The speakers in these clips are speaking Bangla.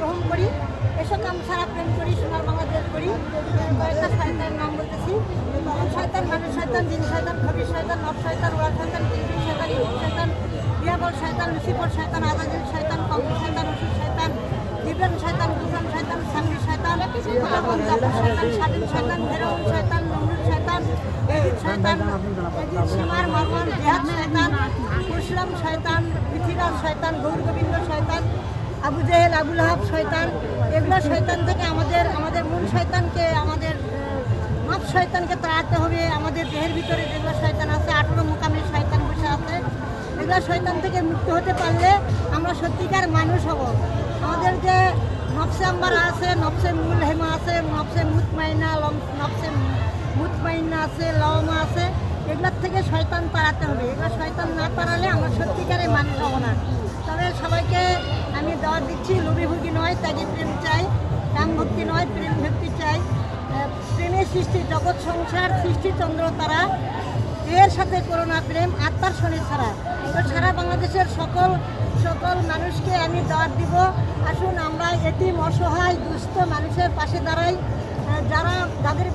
গ্রহণ করি, এসব কাম ছাড়া প্রেম করি, সোনার বাংলাদেশ করি। কয়েকটা শয়তানের নাম বলতেছি: শয়তান, মানুষ শয়তান, জিন শয়তান, খবির শয়তান, নব শয়তান, ওয়াল শয়তান, কিলবিল শয়তান, ইউব শয়তান, ইয়াবল শয়তান, লুসিফর শয়তান, আজাজিল শয়তান, কবর শয়তান, ওষুধ শয়তান, জিবরান শয়তান, গুলশান শয়তান, সামরি শয়তান, খোদাবন জাফর শয়তান, স্বাধীন শয়তান, ফেরাউন শয়তান, নমরুদ শয়তান, এজিদ শয়তান, এজিদ সীমার মারওয়ান, জিহাদ শয়তান, মুসলাম শয়তান, পৃথিবীরাজ শয়তান, গৌর গোবিন্দ শয়তান, আবু জেহেল, আবু লাহাব শয়তান। এগুলো শয়তান থেকে আমাদের মূল শয়তানকে, আমাদের নফস শয়তানকে তাড়াতে হবে। আমাদের দেহের ভিতরে যেগুলো শয়তান আছে, 18 মুকামের শয়তান বসে আছে, এগুলো শয়তান থেকে মুক্ত হতে পারলে আমরা সত্যিকার মানুষ হব। আমাদের যে নফসে আম্মারা আছে, নফসে মূল হেমা আছে, নফসে মুতমাইন্না আছে, লওমা আছে, এগুলোর থেকে শয়তান তাড়াতে হবে। এগুলো শয়তান না তাড়ালে আমরা সত্যিকারের মানুষ হব না। তবে সবাইকে আমি দাওয়াত দিচ্ছি, লোভী নয়, ত্যাগী প্রেম চাই, কাম ভক্তি নয়, প্রেম ভক্তি চাই। প্রেমের সৃষ্টি, জগৎ সংসার সৃষ্টি চন্দ্র তারা, এর সাথে করোনা প্রেম, আত্মার শনি ছাড়া। তো সারা বাংলাদেশের সকল মানুষকে আমি দাওয়াত দিব, আসুন আমরা এতিম, অসহায়, দুস্থ মানুষের পাশে দাঁড়াই। যাদের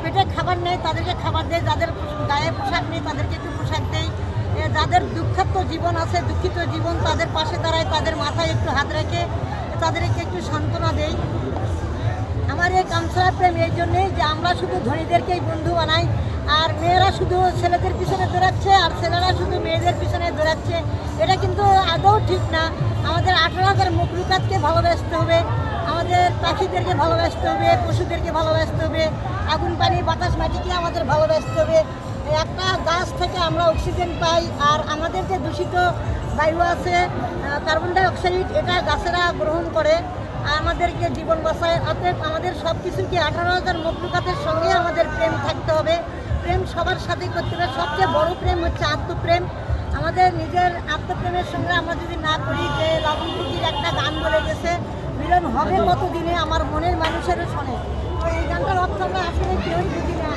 পেটে খাবার নেই তাদেরকে খাবার দেয়, যাদের গায়ে পোশাক নেই তাদেরকে একটু পোশাক দেয়, যাদের দুঃখার্ত জীবন আছে, দুঃখিত জীবন, তাদের পাশে দাঁড়ায়, তাদের মাথায় একটু হাত রেখে তাদেরকে একটু সান্ত্বনা দেই। আমার এই কামছাড়া প্রেম এই জন্যেই যে আমরা শুধু ধনীদেরকেই বন্ধু বানাই, আর মেয়েরা শুধু ছেলেদের পিছনে দৌড়াচ্ছে, আর ছেলেরা শুধু মেয়েদের পিছনে দৌড়াচ্ছে। এটা কিন্তু আদৌ ঠিক না। আমাদের 18,000 মখলুকাতকে ভালোবাসতে হবে, আমাদের পাখিদেরকে ভালোবাসতে হবে, পশুদেরকে ভালোবাসতে হবে, আগুন, পানি, বাতাস, মাটিকে আমাদের ভালোবাসতে হবে। একটা গাছ থেকে আমরা অক্সিজেন পাই, আর আমাদের যে দূষিত বায়ু আছে, কার্বন ডাই অক্সাইড, এটা গাছেরা গ্রহণ করে, আমাদেরকে জীবন বাঁচায়। অতএব আমাদের সব কিছুকে 18,000 মখলুকাতের সঙ্গে আমাদের প্রেম থাকতে হবে। প্রেম সবার সাথেই করতে হবে। সবচেয়ে বড় প্রেম হচ্ছে আত্মপ্রেম। আমাদের নিজের আত্মপ্রেমের সঙ্গে আমরা যদি না করি, যে লাবণ ফকির একটা গান বলে গেছে, মিলন হবে কতদিনে আমার মনের মানুষেরও শোনে। তো এই গানটার অর্থ আমরা আসলে কেউই বুঝি না।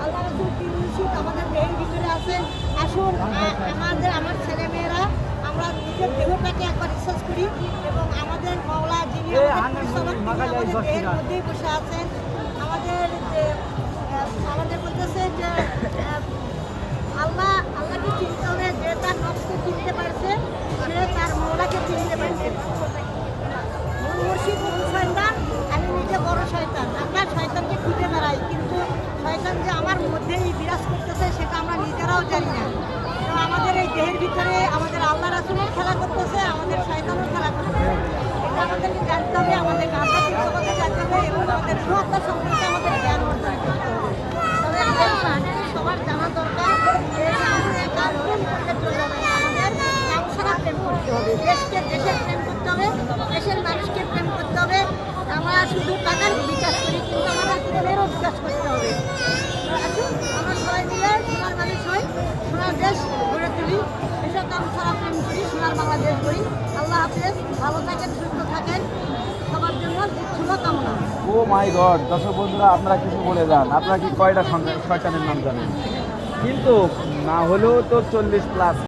আল্লাহ রাসূল কি নিশ্চিত আমাদের দেহের ভিতরে আছে। আসুন আমার ছেলেমেয়েরা আমরা নিজের দেহটাকে একবার রিসার্চ করি, এবং আমাদের মাওলা যিনি আমাদের দেহের মধ্যেই বসে আছেন, আমাদের বলতেছে যে আল্লাহকে চিনতে হবে। যে তার নফসকে চিনতে পারছে, সে তার মাওলাকে চিনতে পারছে। মূল মুর্শিদ, মূল শয়তান, আমি নিজে বড় শয়তান। আমরা শয়তানকে খুঁজে বেড়াই, কিন্তু শয়তান যে আমার মধ্যেই বিরাজ করতেছে সেটা আমরা নিজেরাও জানি না। তো আমাদের এই দেহের ভিতরে আমাদের আল্লাহ রাসূলও খেলা করতেছে, আমাদের শয়তানও খেলা করতেছে। এটা আমাদেরকে জানতে হবে, আমাদের আধ্যাত্মিক জগতে জানতে হবে, এবং আমাদের সুহত্যা সম্পর্কে আমাদের জ্ঞান অর্জন করতে হবে। তবে আমাদের সবার জানা দরকার যে আমাদের কামছাড়া প্রেম করতে হবে, দেশের প্রেম করতে হবে, দেশের মানুষকে প্রেম করতে হবে। আমরা শুধু টাকার বিকাশ করি, কিন্তু আমাদের প্রেমেরও বিকাশ করতে হবে। আসুন আমরা সবাই মিলে সোনার মানুষ হই, সোনার দেশ গড়ে তুলি, এসব কামছাড়া প্রেম করি, সোনার বাংলাদেশ করি। আল্লাহ হাফেজ, ভালো থাকেন, সুস্থ থাকেন, সবার জন্য শুভকামনা। ও মাই গড, দর্শক বন্ধুরা, আপনারা কিছু বলে যান। আপনারা কি কয়টা শয়তানের নাম জানেন? কিন্তু না হলেও তো 40+।